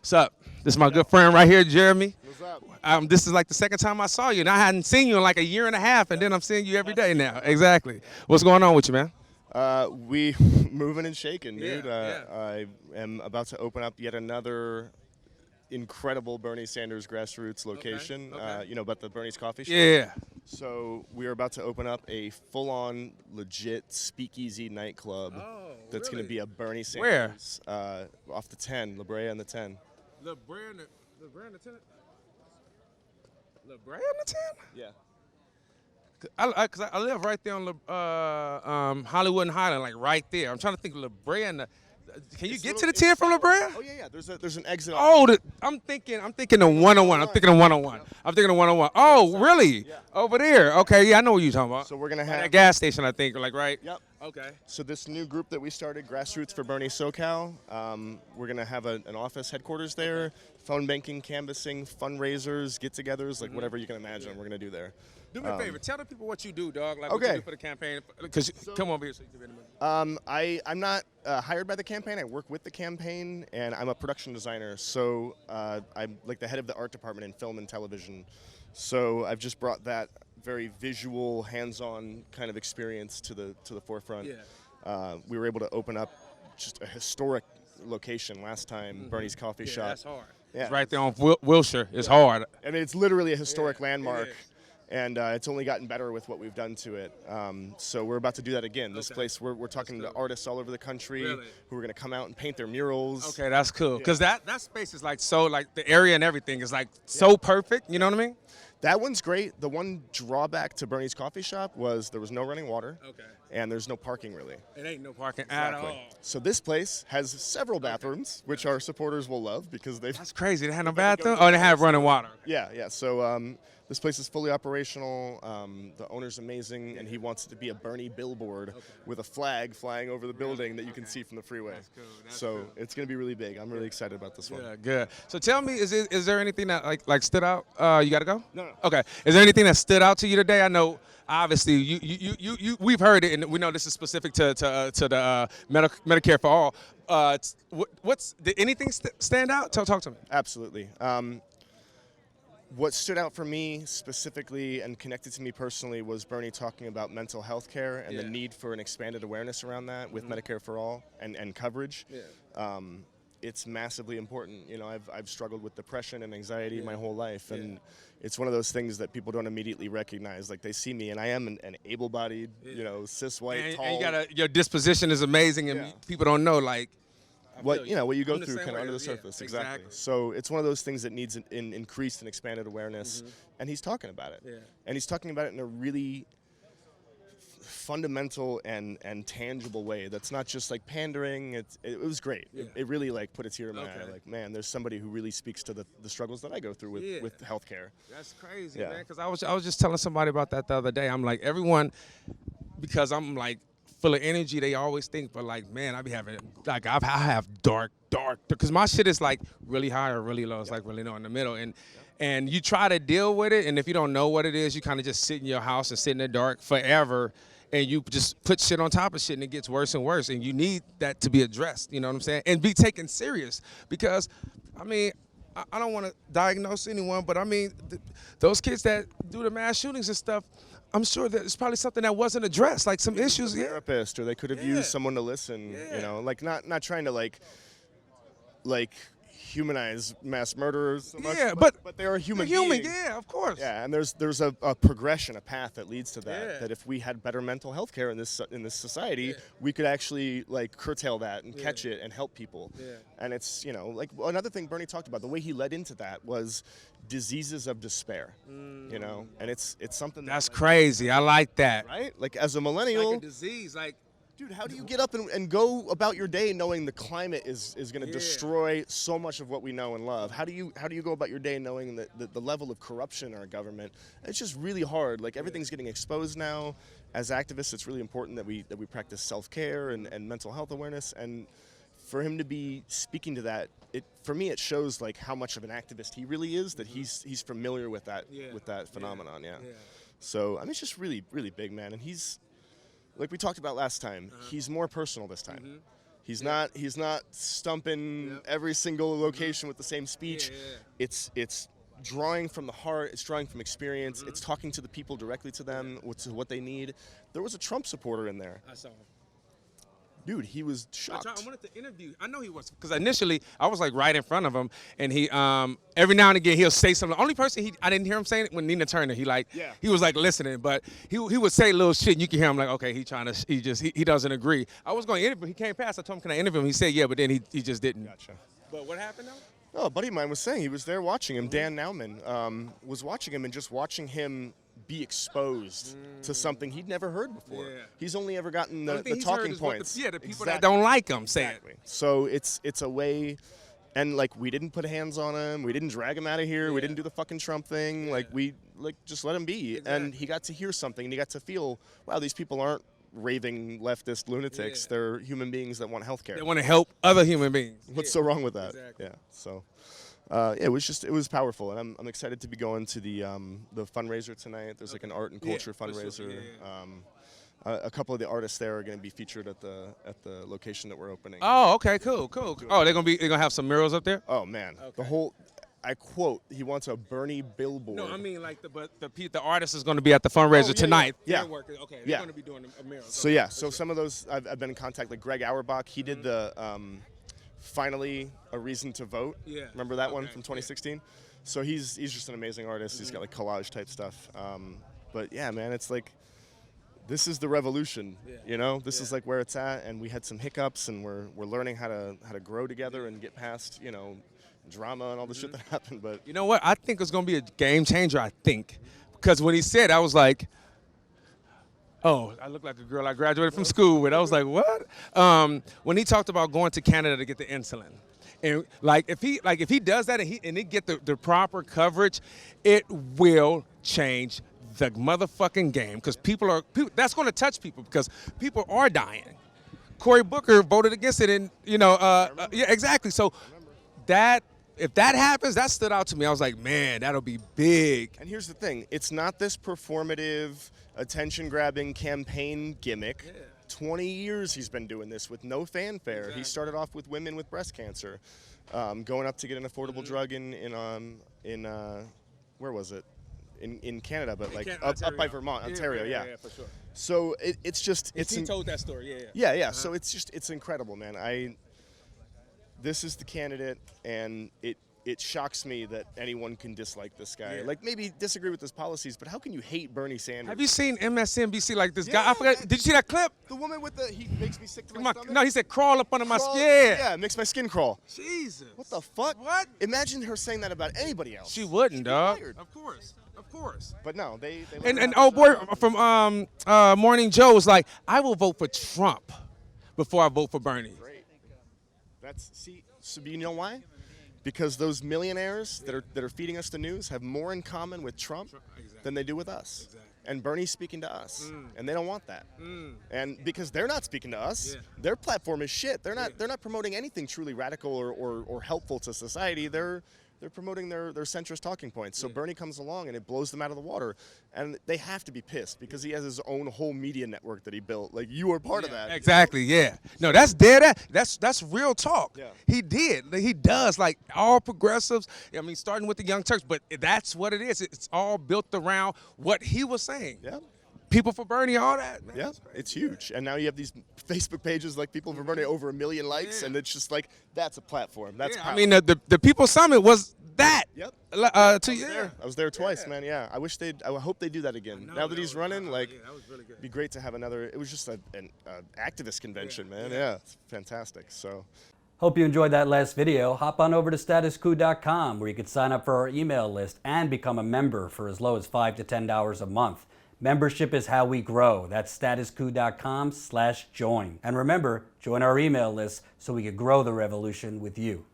What's up? This is my good friend right here, Jeremy. What's up? This is like the second time I saw you, and I hadn't seen you in like a year and a half, and then I'm seeing you every day now. Exactly. What's going on with you, man? We moving and shaking, dude. Yeah. I am about to open up yet another incredible Bernie Sanders grassroots location. Okay. You know about the Bernie's Coffee Shop? Yeah. So we are about to open up a full-on, legit speakeasy nightclub. Oh, that's going really? to be a Bernie Where? Sanders. Off the 10, La Brea and the 10. La Brea and the 10? La Brea and the 10? Yeah. Cause I live right there on Hollywood and Highland, like right there. I'm trying to think of La Brea and the. Can you get to the 10 from La Brea? Oh yeah. There's an exit. Oh, I'm thinking the 101. I'm thinking of 101. I'm thinking of 101. Oh, really? Yeah. Over there. Okay, yeah, I know what you're talking about. So we're gonna At have that gas station, I think, like right. Yep. Okay. So this new group that we started, Grassroots for Bernie SoCal, we're going to have an office headquarters there, phone banking, canvassing, fundraisers, get-togethers, like whatever you can imagine we're going to do there. Do me a favor. Tell the people what you do, dog. Like Okay. what you do for the campaign. Because come over here so you can get in a minute. I'm not hired by the campaign. I work with the campaign, and I'm a production designer. So I'm like the head of the art department in film and television. So I've just brought that very visual, hands-on kind of experience to the forefront. Yeah. We were able to open up just a historic location last time, Bernie's Coffee Shop. That's hard. Yeah. It's right there on Wilshire. It's hard. I mean, it's literally a historic Yeah, landmark. it is. And it's only gotten better with what we've done to it. So we're about to do that again. This Okay. place, we're talking to artists all over the country Really? who are going to come out and paint their murals. Okay, that's cool. Because that space is like so, like the area and everything is like so perfect. You know what I mean? That one's great. The one drawback to Bernie's Coffee Shop was there was no running water. Okay. And there's no parking, really. It ain't no parking at all. So this place has several bathrooms, which our supporters will love because they've... That's crazy. They had no bathroom? Oh, they have running water. Yeah. So this place is fully operational. The owner's amazing, and he wants it to be a Bernie billboard with a flag flying over the building that you can see from the freeway. That's cool. That's So cool. it's going to be really big. I'm really excited about this one. Yeah, good. So tell me, is there anything that like stood out? You got to go? No. Okay. Is there anything that stood out to you today? I know, obviously, you we've heard it, and we know this is specific to the Medicare for all. Did anything stand out? Talk to me. Absolutely. What stood out for me specifically and connected to me personally was Bernie talking about mental health care and the need for an expanded awareness around that with Medicare for all and coverage. Yeah. It's massively important. You know, I've struggled with depression and anxiety my whole life, and it's one of those things that people don't immediately recognize. Like they see me, and I am an able-bodied, you know, cis white, tall. And your disposition is amazing, and people don't know like. What you go I'm the through same kind of way. under the Yeah, surface, exactly. So it's one of those things that needs an increased and expanded awareness, and he's talking about it. Yeah. And he's talking about it in a really fundamental and tangible way. That's not just like pandering. It was great. Yeah. It really like put a tear in my eye. Okay. Like, man, there's somebody who really speaks to the struggles that I go through with healthcare. That's crazy, Yeah. man. Because I was just telling somebody about that the other day. I'm like, everyone, because I'm like full of energy, they always think, but like, man, I be having like I have dark, because my shit is like really high or really low. It's like really low in the middle, and you try to deal with it, and if you don't know what it is, you kind of just sit in your house and sit in the dark forever. And you just put shit on top of shit, and it gets worse and worse. And you need that to be addressed, you know what I'm saying? And be taken serious. Because, I mean, I don't want to diagnose anyone, but I mean, those kids that do the mass shootings and stuff, I'm sure that it's probably something that wasn't addressed, like some issues. A therapist, or they could have used someone to listen. Yeah. You know, like not trying to like humanize mass murderers so much, Yeah, but they are human beings. Yeah, of course. Yeah, and there's a progression, a path that leads to that. Yeah. That if we had better mental health care in this society, we could actually like curtail that and catch it and help people. Yeah. And it's, you know, like another thing Bernie talked about, the way he led into that was diseases of despair. You know, and it's something That's that, crazy. I like that. right? Like as a millennial, Like a disease, like. dude, how do you get up and go about your day knowing the climate is going to destroy so much of what we know and love? How do you go about your day knowing that the level of corruption in our government? It's just really hard. Like everything's getting exposed now. As activists, it's really important that we practice self-care and mental health awareness. And for him to be speaking to that, for me it shows like how much of an activist he really is. That he's familiar with that phenomenon. Yeah. So I mean, it's just really really big, man. And he's, like we talked about last time, he's more personal this time. He's not stumping every single location with the same speech. It's drawing from the heart. It's drawing from experience. It's talking to the people directly to them, what they need. There was a Trump supporter in there. I saw him. Dude, he was shocked. I wanted to interview. I know he was, because initially I was like right in front of him, and he every now and again he'll say something. The only person I didn't hear him saying it when Nina Turner. He was like listening, but he would say little shit, and you can hear him like, okay, he doesn't agree. I was going to interview. He came past. I told him, can I interview him? He said yeah, but then he just didn't. Gotcha. But what happened though? No, a buddy of mine was saying he was there watching him. Dan Nauman was watching him, and just watching him be exposed to something he'd never heard before. Yeah. He's only ever gotten the talking points. The people that don't like him say it. So it's a way, and like we didn't put hands on him, we didn't drag him out of here, we didn't do the fucking Trump thing. Like we just let him be, and he got to hear something, and he got to feel, wow, these people aren't raving leftist lunatics. They're human beings that want healthcare. They want to help other human beings. What's so wrong with that? Exactly. Yeah. So. It was powerful, and I'm excited to be going to the fundraiser tonight. There's like an art and culture fundraiser. A couple of the artists there are going to be featured at the location that we're opening. Oh, okay, cool. Oh, they're gonna have some murals up there. Oh man, the whole. I quote, he wants a Bernie billboard. No, I mean like the artist is going to be at the fundraiser tonight. Yeah. Okay, they're going to be doing a mural. So some of those I've been in contact. Like Greg Auerbach, he did the. Finally, a Reason to Vote. Yeah. Remember that one from 2016? Yeah. So he's just an amazing artist. He's got like collage type stuff. But yeah, man, it's like this is the revolution. Yeah. You know, this is like where it's at. And we had some hiccups, and we're learning how to grow together and get past drama and all the shit that happened. But you know what? I think it's gonna be a game changer. I think because when he said, I was like. Oh, I look like a girl I graduated from school with. I was like, what? When he talked about going to Canada to get the insulin, and if he does that and he get the proper coverage, it will change the motherfucking game, because people that's going to touch people, because people are dying. Cory Booker voted against it, and yeah, exactly. So if that happens, that stood out to me. I was like, man, that'll be big. And here's the thing. It's not this performative, attention-grabbing campaign gimmick. Yeah. 20 years he's been doing this with no fanfare. Exactly. He started off with women with breast cancer, going up to get an affordable drug in where was it? In Canada, but like up by Vermont, Ontario, yeah. Yeah, for sure. So it's just... He told that story, yeah. Yeah. So it's incredible, man. This is the candidate, and it shocks me that anyone can dislike this guy. Yeah. Like, maybe disagree with his policies, but how can you hate Bernie Sanders? Have you seen MSNBC, like this guy? I forgot. Did you see that clip? The woman with he makes me sick to my stomach? No, he said crawl up under my skin. Yeah, makes my skin crawl. Jesus. What the fuck? What? Imagine her saying that about anybody else. She wouldn't, dog. Of course. But no, they and old boy from Morning Joe was like, I will vote for Trump before I vote for Bernie. Great. So you know why? Because those millionaires that are feeding us the news have more in common with Trump than they do with us. Exactly. And Bernie's speaking to us, and they don't want that. And because they're not speaking to us, their platform is shit. They're not promoting anything truly radical or helpful to society. They're promoting their centrist talking points. So Bernie comes along and it blows them out of the water. And they have to be pissed because he has his own whole media network that he built. Like, you were part of that. Exactly, yeah. No, that's dead. That's real talk. Yeah. He did. He does. Like, all progressives, I mean, starting with the Young Turks, but that's what it is. It's all built around what he was saying. Yeah. People for Bernie, all that. Man, yeah, it's huge. And now you have these Facebook pages like People for Bernie, over 1 million likes, and it's just like, that's a platform. That's power. I mean, the People's Summit was that. Yep. I was there twice, man. Yeah, I hope they do that again. Now that he's running, that was really good. It'd be great to have another. It was just an activist convention, man. Yeah, it's fantastic. So. Hope you enjoyed that last video. Hop on over to statusquo.com, where you can sign up for our email list and become a member for as low as $5 to $10 a month. Membership is how we grow. That's statusquo.com/join. And remember, join our email list so we can grow the revolution with you.